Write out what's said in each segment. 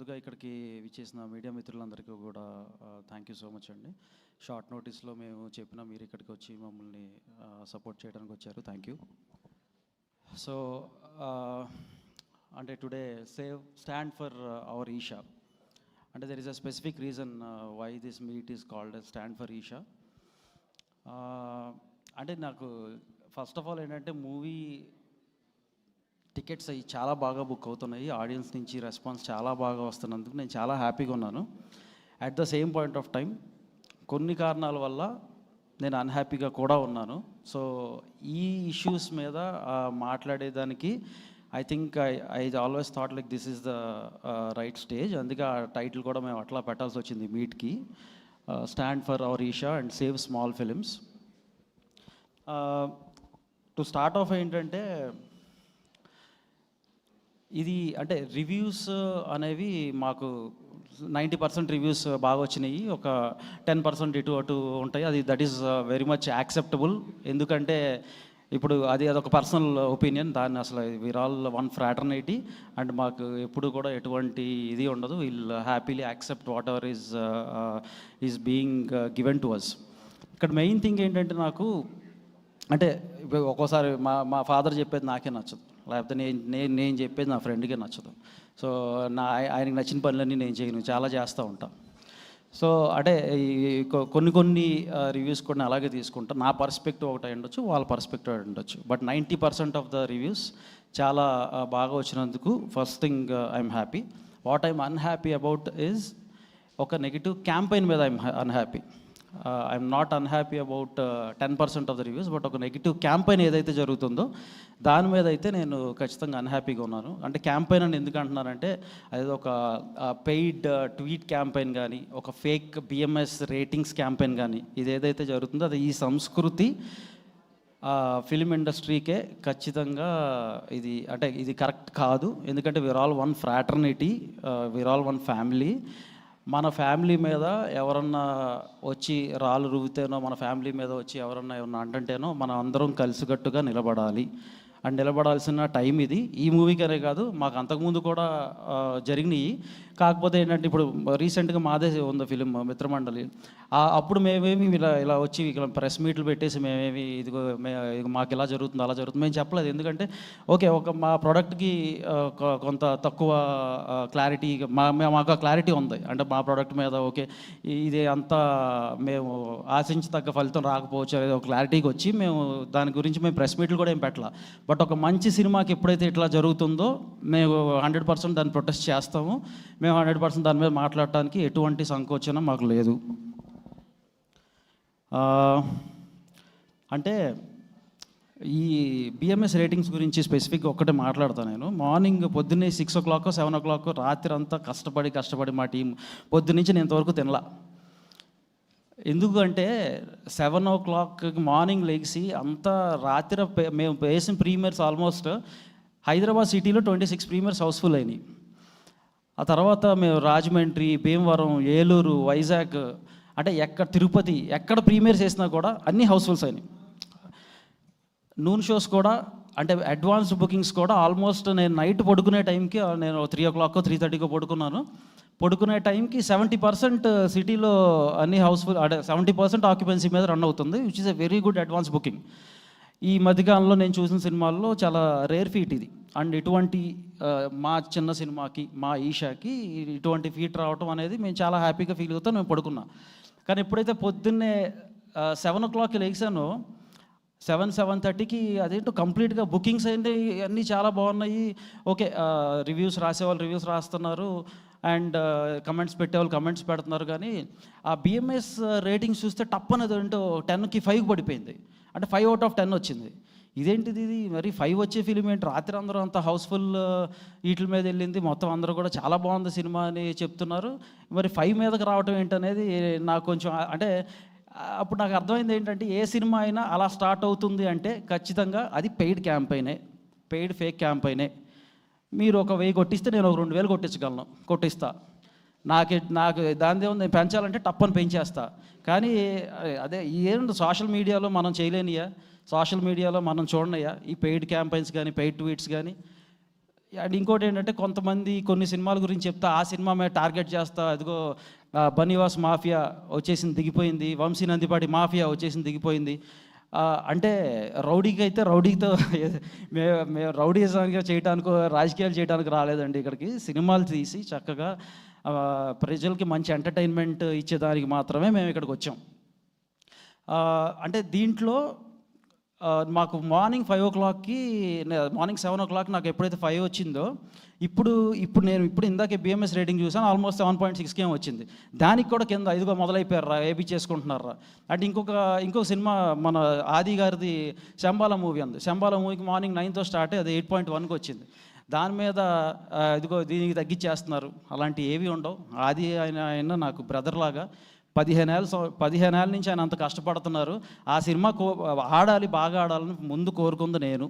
ముందుగా ఇక్కడికి విచ్చేసిన మీడియా మిత్రులందరికీ కూడా థ్యాంక్ యూ సో మచ్ అండి. షార్ట్ నోటీస్లో మేము చెప్పినా మీరు ఇక్కడికి వచ్చి మమ్మల్ని సపోర్ట్ చేయడానికి వచ్చారు. Thank you. సో అంటే today stand for our Eesha. అంటే there is a specific reason why this meet is called stand for Eesha. అంటే నాకు ఫస్ట్ ఆఫ్ ఆల్ ఏంటంటే మూవీ టికెట్స్ అవి చాలా బాగా బుక్ అవుతున్నాయి. ఆడియన్స్ నుంచి రెస్పాన్స్ చాలా బాగా వస్తున్నందుకు నేను చాలా హ్యాపీగా ఉన్నాను. At the same point of time కొన్ని కారణాల వల్ల నేను అన్హ్యాపీగా కూడా ఉన్నాను. సో ఈ ఇష్యూస్ మీద మాట్లాడేదానికి I think I always thought like this is the right stage. అందుకే ఆ టైటిల్ కూడా మేము అట్లా పెట్టాల్సి వచ్చింది మీట్కి, stand for our Eesha and save small films. To start off ఏంటంటే ఇది అంటే రివ్యూస్ అనేవి మాకు 90% రివ్యూస్ బాగా వచ్చినాయి, ఒక 10% ఇటు అటు ఉంటాయి. అది that is very much acceptable. ఎందుకంటే ఇప్పుడు అదొక పర్సనల్ ఒపీనియన్. దాన్ని అసలు we are all one fraternity and మాకు ఎప్పుడు కూడా ఎటువంటి ఇది ఉండదు. Will happily accept whatever is being given to us. ఇక్కడ మెయిన్ థింగ్ ఏంటంటే నాకు అంటే ఒక్కోసారి మా ఫాదర్ చెప్పేది నాకే నచ్చదు, లేకపోతే నేను చెప్పేది నా ఫ్రెండ్కే నచ్చదు. సో ఆయనకి నచ్చిన పనులన్నీ నేను చేయను, చాలా చేస్తూ ఉంటాను. సో అంటే కొన్ని రివ్యూస్ కూడా అలాగే తీసుకుంటా. నా పర్స్పెక్టివ్ ఒకటి ఉండొచ్చు, వాళ్ళ పర్స్పెక్టివ్ ఉండొచ్చు. బట్ 90% ఆఫ్ ద రివ్యూస్ చాలా బాగా వచ్చినందుకు first thing I'm happy. What I'm unhappy about is ఒక నెగిటివ్ క్యాంపెయిన్ మీద I'm unhappy. I'm not unhappy about 10% of the reviews, but ఒక నెగిటివ్ క్యాంపెయిన్ ఏదైతే జరుగుతుందో దాని మీద అయితే నేను ఖచ్చితంగా అన్హ్యాపీగా ఉన్నాను. అంటే క్యాంపెయిన్ అని ఎందుకు అంటున్నానంటే అది ఒక పెయిడ్ ట్వీట్ క్యాంపెయిన్ కానీ, ఒక ఫేక్ బిఎంఎస్ రేటింగ్స్ క్యాంపెయిన్ కానీ, ఇది ఏదైతే జరుగుతుందో అది ఈ సంస్కృతి ఫిలిం ఇండస్ట్రీకే ఖచ్చితంగా ఇది కరెక్ట్ కాదు. ఎందుకంటే we are all one fraternity, we are all one family. మన ఫ్యామిలీ మీద ఎవరన్నా వచ్చి రాళ్ళు రువ్వుతేనో, మన ఫ్యామిలీ మీద వచ్చి ఎవరన్నా అంటంటేనో మనం అందరం కలిసికట్టుగా నిలబడాలి. అండ్ నిలబడాల్సిన టైం ఇది. ఈ మూవీకనే కాదు, మాకు అంతకుముందు కూడా జరిగినాయి. కాకపోతే ఏంటంటే ఇప్పుడు రీసెంట్గా మాదే ఉంది ఫిలిం మిత్రమండలి. అప్పుడు మేమేమి ఇలా వచ్చి ఇక్కడ ప్రెస్ మీట్లు పెట్టేసి మేమేమి ఇదిగో మాకు ఇలా జరుగుతుంది అలా జరుగుతుంది మేము చెప్పలేదు. ఎందుకంటే ఒక మా ప్రోడక్ట్కి కొంత తక్కువ క్లారిటీ, మాకు క్లారిటీ ఉంది. అంటే మా ప్రోడక్ట్ మీద ఇది అంతా మేము ఆశించదగ్గ ఫలితం రాకపోవచ్చు అనేది ఒక క్లారిటీకి వచ్చి మేము దాని గురించి మేము ప్రెస్ మీట్లు కూడా ఏం పెట్టాల. బట్ ఒక మంచి సినిమాకి ఎప్పుడైతే ఇట్లా జరుగుతుందో మేము 100% దాన్ని ప్రొటెస్ట్ చేస్తాము. మేము 100% దాని మీద మాట్లాడటానికి ఎటువంటి సంకోచనం మాకు లేదు. అంటే ఈ బిఎంఎస్ రేటింగ్స్ గురించి స్పెసిఫిక్గా ఒక్కటే మాట్లాడతాను నేను. మార్నింగ్ పొద్దున్నే 6 o'clock 7 o'clock రాత్రి అంతా కష్టపడి మా టీం పొద్దున్నుంచి నేను ఇంతవరకు తినలా. ఎందుకంటే 7 o'clock మార్నింగ్ లేచి అంతా రాత్రి మేము వేసిన ప్రీమియర్స్ ఆల్మోస్ట్ హైదరాబాద్ సిటీలో 26 ప్రీమియర్స్ హౌస్ఫుల్ అయినాయి. ఆ తర్వాత మేము రాజమండ్రి, భీమవరం, ఏలూరు, వైజాగ్, అంటే తిరుపతి ఎక్కడ ప్రీమియర్స్ వేసినా కూడా అన్నీ హౌస్ఫుల్స్ అయినాయి. నూన్ షోస్ కూడా అంటే అడ్వాన్స్ బుకింగ్స్ కూడా ఆల్మోస్ట్ నేను నైట్ పడుకునే టైంకి నేను 3 o'clock 3:30 పడుకున్నాను. పడుకునే టైంకి 70% సిటీలో అన్ని హౌస్ఫుల్, అంటే 70% ఆక్యుపెన్సీ మీద రన్ అవుతుంది, which is a very good advance booking. ఈ మధ్యకాలంలో నేను చూసిన సినిమాల్లో చాలా రేర్ ఫీట్ ఇది. అండ్ ఇటువంటి మా చిన్న సినిమాకి, మా ఈషాకి ఇటువంటి ఫీట్ రావటం అనేది మేము చాలా హ్యాపీగా ఫీల్ అవుతాం. మేము పడుకున్నాం. కానీ ఎప్పుడైతే పొద్దున్నే 7 o'clock లేచానో 7:30కి అదేంటో కంప్లీట్గా బుకింగ్స్ అయింది, అన్నీ చాలా బాగున్నాయి. రివ్యూస్ రాసేవాళ్ళు రివ్యూస్ రాస్తున్నారు అండ్ కమెంట్స్ పెట్టేవాళ్ళు కమెంట్స్ పెడుతున్నారు. కానీ ఆ బిఎంఎస్ రేటింగ్స్ చూస్తే టప్ అనేది ఏంటో 10కి 5 పడిపోయింది. అంటే 5 out of 10 వచ్చింది. ఇదేంటిది ఇది మరి 5 వచ్చే ఫిలిం ఏంటి? రాత్రి అందరూ అంత హౌస్ఫుల్ వీటి మీద వెళ్ళింది, మొత్తం అందరూ కూడా చాలా బాగుంది సినిమా అని చెప్తున్నారు. మరి 5 మీదకి రావటం ఏంటనేది నాకు కొంచెం అంటే అప్పుడు నాకు అర్థమైంది ఏంటంటే ఏ సినిమా అయినా అలా స్టార్ట్ అవుతుంది అంటే ఖచ్చితంగా అది పెయిడ్ క్యాంపెయినే, పెయిడ్ ఫేక్ క్యాంపెయినే. మీరు 1000 కొట్టిస్తే నేను 2000 కొట్టిస్తా. నాకు దాని దేవుని నేను పెంచాలంటే టప్పని పెంచేస్తా. కానీ అదే ఏంటి సోషల్ మీడియాలో మనం చేయలేనియా, సోషల్ మీడియాలో మనం చూడనయ్యా ఈ పెయిడ్ క్యాంపెయిన్స్ కానీ, పెయిడ్ ట్వీట్స్ కానీ. అండ్ ఇంకోటి ఏంటంటే కొంతమంది కొన్ని సినిమాల గురించి చెప్తా ఆ సినిమా మీద టార్గెట్ చేస్తా, అదిగో బన్నీవాస్ మాఫియా వచ్చేసింది దిగిపోయింది, వంశీ నందిపాటి మాఫియా వచ్చేసింది దిగిపోయింది. అంటే రౌడీకి అయితే రౌడీతో మేము రౌడీజంగా చేయడానికో రాజకీయాలు చేయడానికి రాలేదండి ఇక్కడికి. సినిమాలు తీసి చక్కగా ప్రజలకి మంచి ఎంటర్టైన్మెంట్ ఇచ్చేదానికి మాత్రమే మేము ఇక్కడికి వచ్చాం. అంటే దీంట్లో మాకు మార్నింగ్ 5 o'clockకి, మార్నింగ్ 7 o'clock నాకు ఎప్పుడైతే 5 వచ్చిందో, ఇప్పుడు నేను ఇందాకే బిఎంఎస్ రేటింగ్ చూసాను, ఆల్మోస్ట్ 7.6 వచ్చింది. దానికి కూడా కింద ఇదిగో మొదలైపోయారా ఏబీ చేసుకుంటున్నారా. అంటే ఇంకొక సినిమా మన ఆది గారిది శంబాల మూవీ ఉంది. శంబాల మూవీకి మార్నింగ్ 9తో స్టార్ట్ అయ్యి అది 8.1కి వచ్చింది. దాని మీద ఇదిగో దీనికి తగ్గించేస్తున్నారు. అలాంటి ఏవి ఉండవు. ఆది ఆయన నాకు బ్రదర్ లాగా 15 ఏళ్ళ నుంచి ఆయన అంత కష్టపడుతున్నారు. ఆ సినిమా ఆడాలి, బాగా ఆడాలని ముందు కోరుకుంది నేను.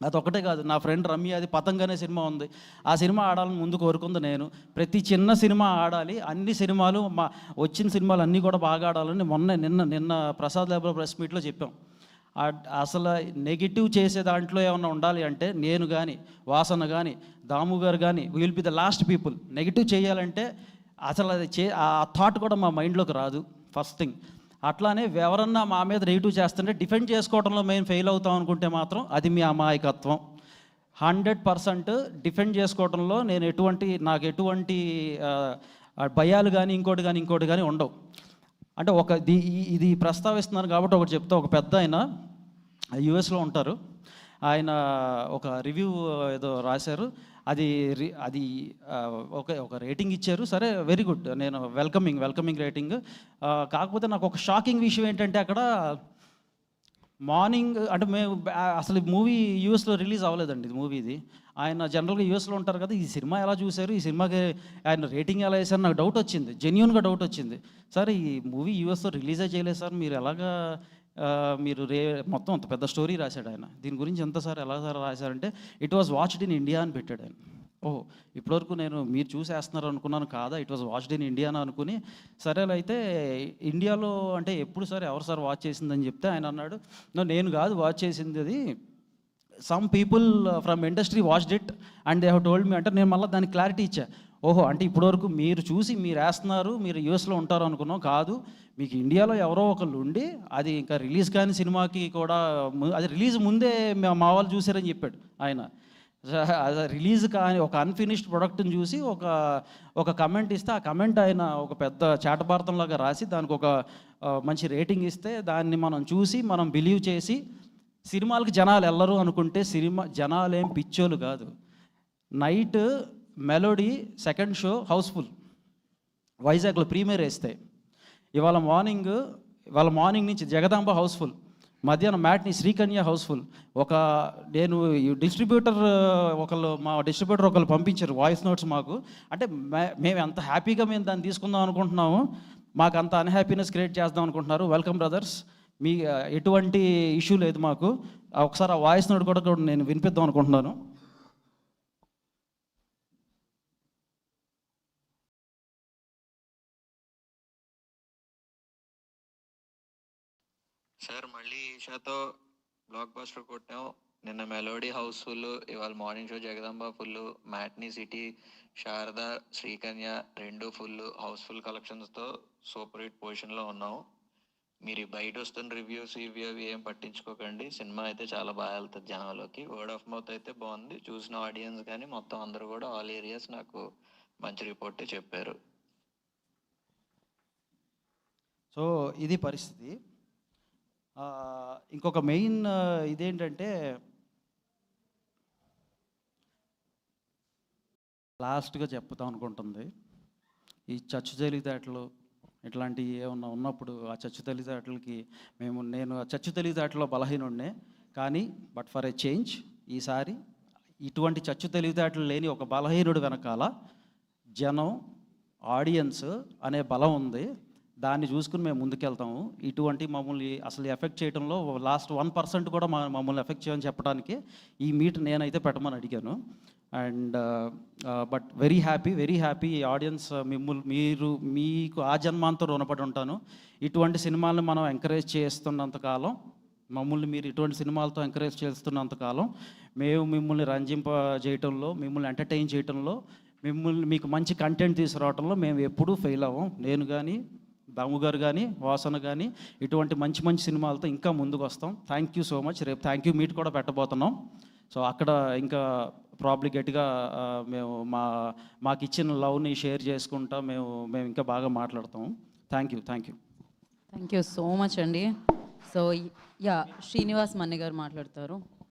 అదొకటే కాదు, నా ఫ్రెండ్ రమ్య అది పతంగ్ అనే సినిమా ఉంది, ఆ సినిమా ఆడాలని ముందు కోరుకుంది నేను. ప్రతి చిన్న సినిమా ఆడాలి, అన్ని సినిమాలు వచ్చిన సినిమాలు అన్నీ కూడా బాగా ఆడాలని నిన్న ప్రసాద్ ల్యాబ్లో ప్రెస్ మీట్లో చెప్పాం. అసలు నెగిటివ్ చేసే దాంట్లో ఏమన్నా ఉండాలి అంటే నేను కానీ, వాసన కానీ, దాము గారు కానీ, will be the last people. Negative చేయాలంటే అసలు అది ఆ థాట్ కూడా మా మైండ్లోకి రాదు ఫస్ట్ థింగ్. అట్లానే ఎవరన్నా మా మీద నెగిటివ్ చేస్తుంటే డిఫెండ్ చేసుకోవడంలో మేము ఫెయిల్ అవుతాం అనుకుంటే మాత్రం అది మీ అమాయకత్వం. 100% డిఫెండ్ చేసుకోవడంలో నాకు ఎటువంటి భయాలు కానీ ఇంకోటి కానీ ఉండవు. అంటే ఇది ప్రస్తావిస్తున్నాను కాబట్టి ఒకటి చెప్తా. ఒక పెద్ద ఆయన యుఎస్లో ఉంటారు, ఆయన ఒక రివ్యూ ఏదో రాశారు. అది ఒక రేటింగ్ ఇచ్చారు. సరే, వెరీ గుడ్, నేను వెల్కమింగ్ రేటింగ్. కాకపోతే నాకు ఒక షాకింగ్ విషయం ఏంటంటే అక్కడ మార్నింగ్ అంటే మేము అసలు మూవీ యూఎస్లో రిలీజ్ అవ్వలేదండి. ఇది మూవీ ఇది ఆయన జనరల్గా యూఎస్లో ఉంటారు కదా. ఈ సినిమా ఎలా చూశారు, ఈ సినిమాకి ఆయన రేటింగ్ ఎలా వేశారు, నాకు డౌట్ వచ్చింది, జెన్యూన్గా డౌట్ వచ్చింది. సార్ ఈ మూవీ యూఎస్లో రిలీజే చేయలేదు సార్, మీరు ఎలాగా మీరు మొత్తం అంత పెద్ద స్టోరీ రాశాడు ఆయన, దీని గురించి ఎంత సార్ ఎలా సార్ రాశారంటే it was watched in India అని పెట్టాడు ఆయన. ఓహో, ఇప్పటివరకు నేను మీరు చూసేస్తున్నారు అనుకున్నాను, కాదా it was watched in India అని అనుకుని, సరేలే అయితే ఇండియాలో అంటే ఎప్పుడు సార్ ఎవరు సార్ వాచ్ చేసిందని చెప్తే ఆయన అన్నాడు, నేను కాదు వాచ్ చేసింది, అది some people from industry watched it and they have told me. అంటే నేను మళ్ళీ దానికి క్లారిటీ ఇచ్చా. ఓహో, అంటే ఇప్పటివరకు మీరు చూసి మీరు వేస్తున్నారు, మీరు యూఎస్లో ఉంటారు అనుకున్నాం, కాదు మీకు ఇండియాలో ఎవరో ఒకళ్ళు ఉండి అది ఇంకా రిలీజ్ కాని సినిమాకి కూడా అది రిలీజ్ ముందే మా వాళ్ళు చూసారని చెప్పాడు ఆయన. రిలీజ్ కానీ ఒక అన్ఫినిష్డ్ ప్రొడక్ట్ని చూసి ఒక కమెంట్ ఇస్తే, ఆ కమెంట్ ఆయన ఒక పెద్ద చాటభారతంలాగా రాసి దానికి ఒక మంచి రేటింగ్ ఇస్తే, దాన్ని మనం చూసి మనం బిలీవ్ చేసి సినిమాలకి జనాలు వెళ్ళరు అనుకుంటే జనాలు ఏం పిచ్చోలు కాదు. Night melody second show house full వైజాగ్లో ప్రీమియర్ వేస్తాయి. ఇవాళ మార్నింగ్ నుంచి జగదాంబ హౌస్ఫుల్, మధ్యాహ్నం మ్యాట్ని శ్రీకన్య హౌస్ఫుల్. నేను డిస్ట్రిబ్యూటర్ మా డిస్ట్రిబ్యూటర్ ఒకళ్ళు పంపించారు వాయిస్ నోట్స్ మాకు. అంటే మేము ఎంత హ్యాపీగా మేము దాన్ని తీసుకుందాం అనుకుంటున్నాము, మాకు అంత అన్హ్యాపీనెస్ క్రియేట్ చేద్దాం అనుకుంటున్నారు. వెల్కమ్ బ్రదర్స్, మీ ఎటువంటి ఇష్యూ లేదు మాకు. ఒకసారి ఆ వాయిస్ నోట్ కూడా నేను వినిపిద్దాం అనుకుంటున్నాను. సార్ మళ్ళీ ఈషాతో బ్లాక్ బస్టర్ కొట్టాం. నిన్న మెలోడీ హౌస్ఫుల్, ఇవాళ morning show Jagadamba full, matinee City, Sharada, Srikanya రెండు ఫుల్ హౌస్ఫుల్ కలెక్షన్స్తో సూపర్ హిట్ పొజిషన్లో ఉన్నాం. మీరు బయట వస్తున్న రివ్యూస్ ఇవి అవి ఏం పట్టించుకోకండి. సినిమా అయితే చాలా బాగా వెళ్తుంది జనాల్లోకి. వర్డ్ ఆఫ్ మౌత్ అయితే బాగుంది. చూసిన ఆడియన్స్ కానీ మొత్తం అందరూ కూడా ఆల్ ఏరియాస్ నాకు మంచి రిపోర్టే చెప్పారు. సో ఇది పరిస్థితి. ఇంకొక మెయిన్ ఇదేంటంటే లాస్ట్గా చెప్తాం అనుకుంటుంది, ఈ చచ్చు తెలివితేటలు ఇట్లాంటివి ఏమన్నా ఉన్నప్పుడు ఆ చచ్చు తెలివితేటలకి నేను ఆ చచ్చు తెలివితేటలో బలహీనుడినే, కానీ బట్ ఫర్ ఏ చేంజ్ ఈసారి ఇటువంటి చచ్చు తెలివితేటలు లేని ఒక బలహీనుడు వెనకాల జనం, ఆడియన్స్ అనే బలం ఉంది. దాన్ని చూసుకుని మేము ముందుకెళ్తాము. ఇటువంటి మమ్మల్ని అసలు ఎఫెక్ట్ చేయడంలో లాస్ట్ 1% కూడా మమ్మల్ని ఎఫెక్ట్ చేయని చెప్పడానికి ఈ మీట్ నేనైతే పెట్టమని అడిగాను. And but very happy audience మీకు ఆ జన్మాంతో రుణపడి ఉంటాను. ఇటువంటి సినిమాలను మనం ఎంకరేజ్ చేస్తున్నంతకాలం మమ్మల్ని మీరు ఇటువంటి సినిమాలతో ఎంకరేజ్ చేస్తున్నంత కాలం మేము మిమ్మల్ని రంజింపజేయటంలో, మిమ్మల్ని ఎంటర్టైన్ చేయటంలో, మీకు మంచి కంటెంట్ తీసుకురావడంలో మేము ఎప్పుడూ ఫెయిల్ అవ్వం. నేను కానీ, దమ్ము గారు కానీ, వాసన కానీ ఇటువంటి మంచి మంచి సినిమాలతో ఇంకా ముందుకు వస్తాం. Thank you so much. రేపు థ్యాంక్ యూ మీట్ కూడా పెట్టబోతున్నాం. సో అక్కడ ఇంకా ప్రాబ్లీ గట్టిగా మేము మాకు ఇచ్చిన లవ్ని షేర్ చేసుకుంటా మేము ఇంకా బాగా మాట్లాడతాము. థ్యాంక్ యూ సో మచ్ అండి. సో యా, శ్రీనివాస్ మన్ని గారు మాట్లాడతారు.